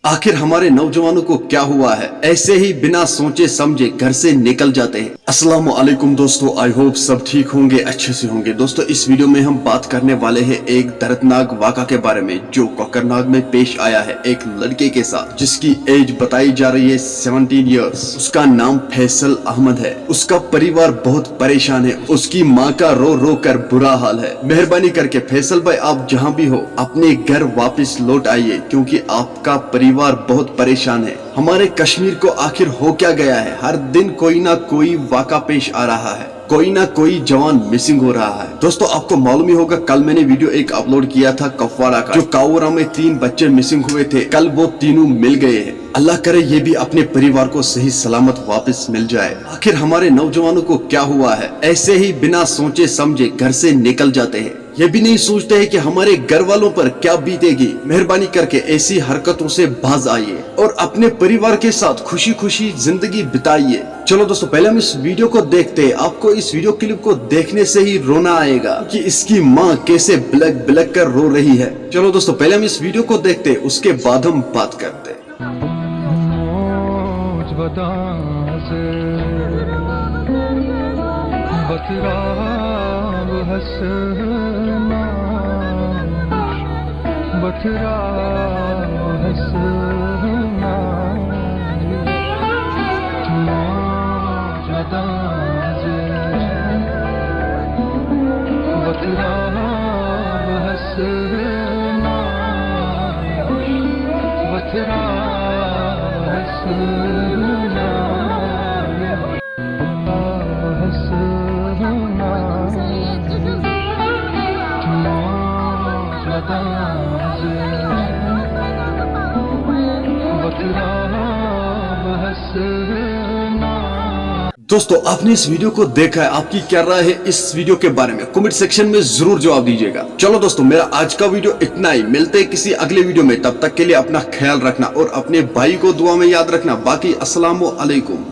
आखिर हमारे नौजवानों को क्या हुआ है, ऐसे ही बिना सोचे समझे घर से निकल जाते हैं। अस्सलाम वालेकुम दोस्तों, आई होप सब ठीक होंगे, अच्छे से होंगे। दोस्तों इस वीडियो में हम बात करने वाले हैं एक दर्दनाक वाक़ा के बारे में जो कोकरनाग में पेश आया है एक लड़के के साथ जिसकी एज बताई जा रही है 17 इयर्स। उसका नाम फैसल अहमद है। उसका परिवार बहुत परेशान है, उसकी माँ का रो रो कर बुरा हाल है। मेहरबानी करके फैसल भाई आप जहाँ भी हो अपने घर वापस लौट आइए क्योंकि आपका परिवार बहुत परेशान है। हमारे कश्मीर को आखिर हो क्या गया है, हर दिन कोई ना कोई वाक़ा पेश आ रहा है, कोई ना कोई जवान मिसिंग हो रहा है। दोस्तों आपको मालूम ही होगा कल मैंने वीडियो एक अपलोड किया था कपवाड़ा का, जो कावरा में 3 बच्चे मिसिंग हुए थे। कल वो तीनों मिल गए हैं। अल्लाह करे ये भी अपने परिवार को सही सलामत वापस मिल जाए। आखिर हमारे नौजवानों को क्या हुआ है, ऐसे ही बिना सोचे समझे घर से निकल जाते हैं। ये भी नहीं सोचते हैं कि हमारे घर वालों पर क्या बीतेगी। मेहरबानी करके ऐसी हरकतों से बाज आइए और अपने परिवार के साथ खुशी खुशी जिंदगी बिताइए। चलो दोस्तों पहले हम इस वीडियो को देखते हैं। आपको इस वीडियो क्लिप को देखने से ही रोना आएगा कि इसकी माँ कैसे बिलक बिलक कर रो रही है। चलो दोस्तों पहले हम इस वीडियो को देखते हैं, उसके बाद हम बात करते हैं। दोस्तों आपने इस वीडियो को देखा है, आपकी क्या राय है इस वीडियो के बारे में कमेंट सेक्शन में जरूर जवाब दीजिएगा। चलो दोस्तों मेरा आज का वीडियो इतना ही, मिलते हैं किसी अगले वीडियो में। तब तक के लिए अपना ख्याल रखना और अपने भाई को दुआ में याद रखना। बाकी अस्सलाम वालेकुम।